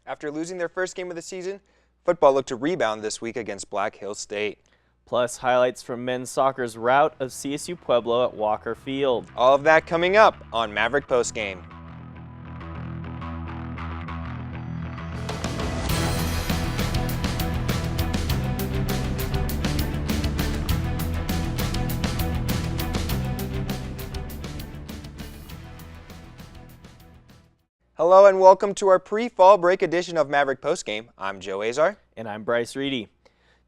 After losing their first game of the season, football looked to rebound this week against Black Hills State. Plus, highlights from men's soccer's rout of CSU Pueblo at Walker Field. All of that coming up on Maverick Postgame. Hello and welcome to our pre-fall break edition of Maverick Postgame. I'm Joe Azar. And I'm Bryce Reedy.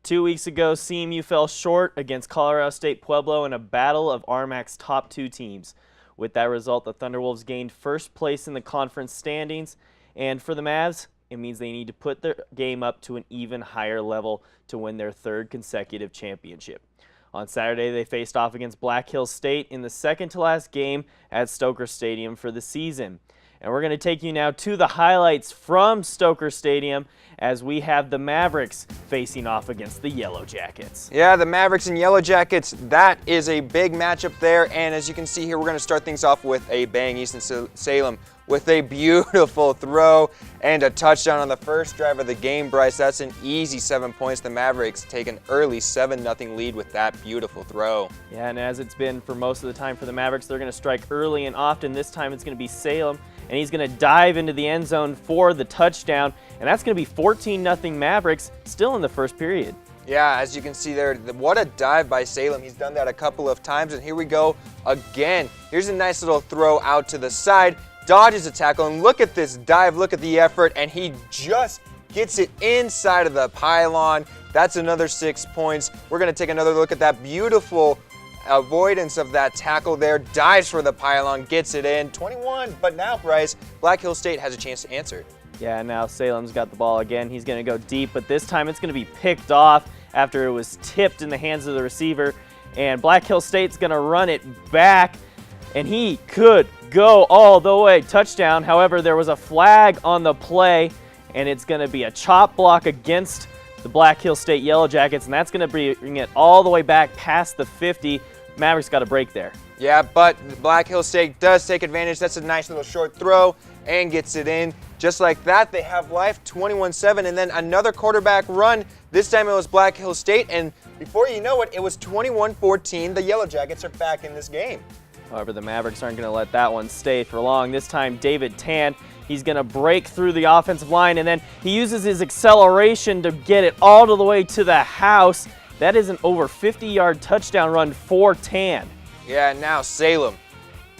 2 weeks ago, CMU fell short against Colorado State Pueblo in a battle of RMAC's top two teams. With that result, the Thunderwolves gained first place in the conference standings, and for the Mavs, it means they need to put their game up to an even higher level to win their third consecutive championship. On Saturday, they faced off against Black Hills State in the second-to-last game at Stoker Stadium for the season. And we're going to take you now to the highlights from Stoker Stadium as we have the Mavericks facing off against the Yellow Jackets. Yeah, the Mavericks and Yellow Jackets, that is a big matchup there. And as you can see here, we're going to start things off with a bang. Easton-Salem with a beautiful throw and a touchdown on the first drive of the game, Bryce. That's an easy 7 points. The Mavericks take an early 7-0 lead with that beautiful throw. Yeah, and as it's been for most of the time for the Mavericks, they're going to strike early and often. This time it's going to be Salem, and he's going to dive into the end zone for the touchdown, and that's going to be 14-0 Mavericks still in the first period. Yeah, as you can see there, what a dive by Salem. He's done that a couple of times, and here we go again. Here's a nice little throw out to the side, dodges a tackle, and look at this dive, look at the effort, and he just gets it inside of the pylon. That's another 6 points. We're going to take another look at that beautiful avoidance of that tackle there, dives for the pylon, gets it in, 21, but now, Bryce, Black Hills State has a chance to answer. Yeah, now Salem's got the ball again. He's going to go deep, but this time it's going to be picked off after it was tipped in the hands of the receiver, and Black Hills State's going to run it back, and he could go all the way, touchdown. However, there was a flag on the play, and it's going to be a chop block against the Black Hills State Yellow Jackets, and that's going to bring it all the way back past the 50. Mavericks got a break there. Yeah, but Black Hills State does take advantage. That's a nice little short throw and gets it in. Just like that, they have life, 21-7, and then another quarterback run. This time it was Black Hills State, and before you know it, it was 21-14. The Yellow Jackets are back in this game. However, the Mavericks aren't going to let that one stay for long. This time, David Tan, he's going to break through the offensive line, and then he uses his acceleration to get it all the way to the house. That is an over 50-yard touchdown run for Tan. Yeah, now Salem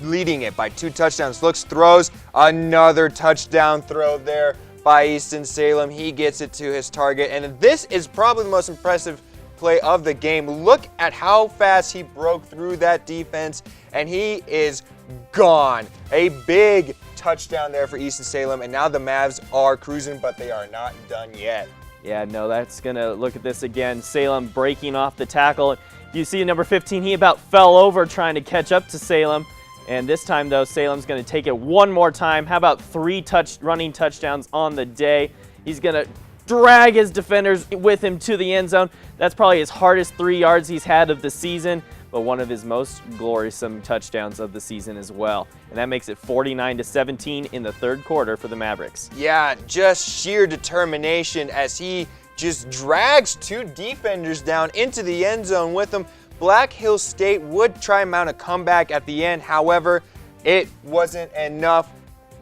leading it by 2 touchdowns. Looks, throws, another touchdown throw there by Easton-Salem. He gets it to his target, and this is probably the most impressive play of the game. Look at how fast he broke through that defense, and he is gone. A big touchdown there for Easton-Salem, and now the Mavs are cruising, but they are not done yet. Yeah, no, that's going to look at this again. Salem breaking off the tackle. You see number 15, he about fell over trying to catch up to Salem. And this time, though, Salem's going to take it one more time. How about 3 running touchdowns on the day? He's going to drag his defenders with him to the end zone. That's probably his hardest 3 yards he's had of the season, but one of his most glorious touchdowns of the season as well. And that makes it 49-17 in the third quarter for the Mavericks. Yeah, just sheer determination as he just drags 2 defenders down into the end zone with him. Black Hills State would try and mount a comeback at the end. However, it wasn't enough.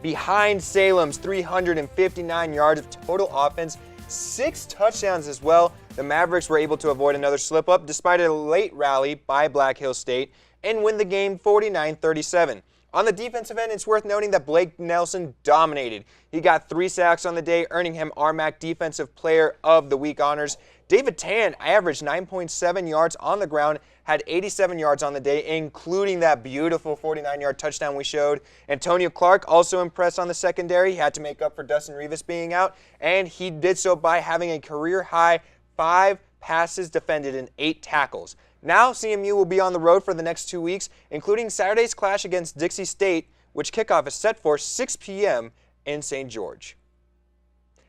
Behind Salem's 359 yards of total offense, 6 touchdowns as well, the Mavericks were able to avoid another slip-up despite a late rally by Black Hills State and win the game 49-37. On the defensive end, it's worth noting that Blake Nelson dominated. He got 3 sacks on the day, earning him RMAC Defensive Player of the Week honors. David Tan averaged 9.7 yards on the ground, had 87 yards on the day, including that beautiful 49-yard touchdown we showed. Antonio Clark also impressed on the secondary. He had to make up for Dustin Rivas being out, and he did so by having a career-high 5 passes defended and 8 tackles. Now CMU will be on the road for the next 2 weeks, including Saturday's clash against Dixie State, which kickoff is set for 6 p.m. in St. George.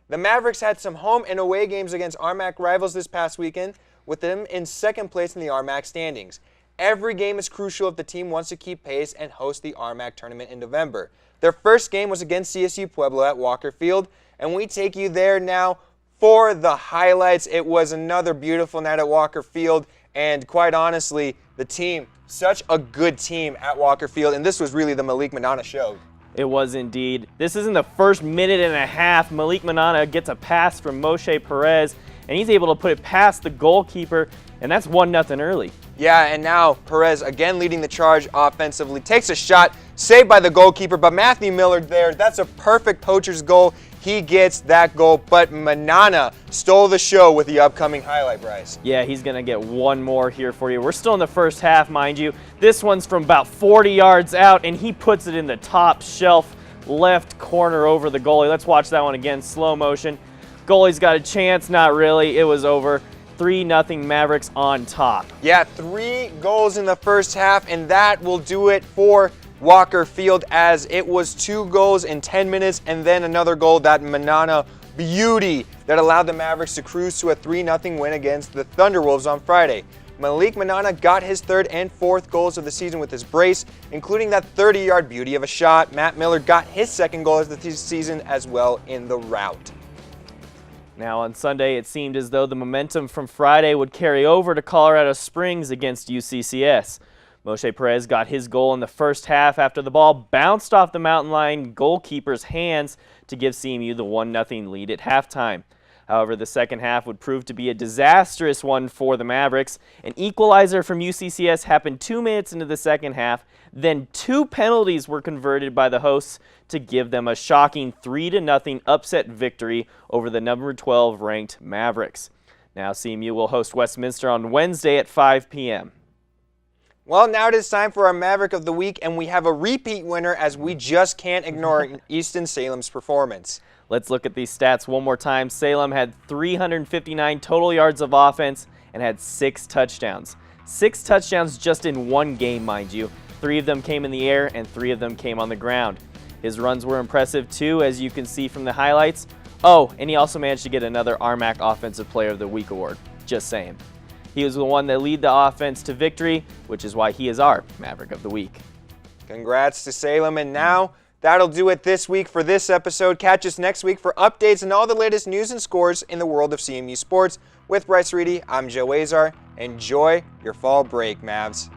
The Mavericks had some home and away games against RMAC rivals this past weekend, with them in second place in the RMAC standings. Every game is crucial if the team wants to keep pace and host the RMAC tournament in November. Their first game was against CSU Pueblo at Walker Field, and we take you there now for the highlights. It was another beautiful night at Walker Field, and quite honestly, the team, such a good team at Walker Field, and this was really the Malik Manana show. It was indeed. This is in the first minute and a half. Malik Manana gets a pass from Moshe Perez, and he's able to put it past the goalkeeper, and that's 1-0 early. Yeah, and now Perez again leading the charge offensively. Takes a shot, saved by the goalkeeper, but Matthew Miller there, that's a perfect poacher's goal. He gets that goal, but Manana stole the show with the upcoming highlight, Bryce. Yeah, he's going to get one more here for you. We're still in the first half, mind you. This one's from about 40 yards out, and he puts it in the top shelf left corner over the goalie. Let's watch that one again, slow motion. Goalie's got a chance, not really. It was over. 3-0 Mavericks on top. Yeah, 3 goals in the first half, and that will do it for Walker Field, as it was 2 goals in 10 minutes and then another goal, that Manana beauty that allowed the Mavericks to cruise to a 3-0 win against the Thunderwolves on Friday. Malik Manana got his 3rd and 4th goals of the season with his brace, including that 30-yard beauty of a shot. Matt Miller got his 2nd goal of the season as well in the rout. Now on Sunday, it seemed as though the momentum from Friday would carry over to Colorado Springs against UCCS. Moshe Perez got his goal in the first half after the ball bounced off the Mountain Lion goalkeeper's hands to give CMU the 1-0 lead at halftime. However, the second half would prove to be a disastrous one for the Mavericks. An equalizer from UCCS happened 2 minutes into the second half. Then 2 penalties were converted by the hosts to give them a shocking 3-0 upset victory over the number 12 ranked Mavericks. Now CMU will host Westminster on Wednesday at 5 p.m. Well, now it is time for our Maverick of the Week, and we have a repeat winner, as we just can't ignore Easton Salem's performance. Let's look at these stats one more time. Salem had 359 total yards of offense and had 6 touchdowns. 6 touchdowns just in one game, mind you. 3 of them came in the air and 3 of them came on the ground. His runs were impressive too, as you can see from the highlights. Oh, and he also managed to get another RMAC Offensive Player of the Week award. Just saying. He was the one that led the offense to victory, which is why he is our Maverick of the Week. Congrats to Salem, and now that'll do it this week for this episode. Catch us next week for updates and all the latest news and scores in the world of CMU sports. With Bryce Reedy, I'm Joe Azar. Enjoy your fall break, Mavs.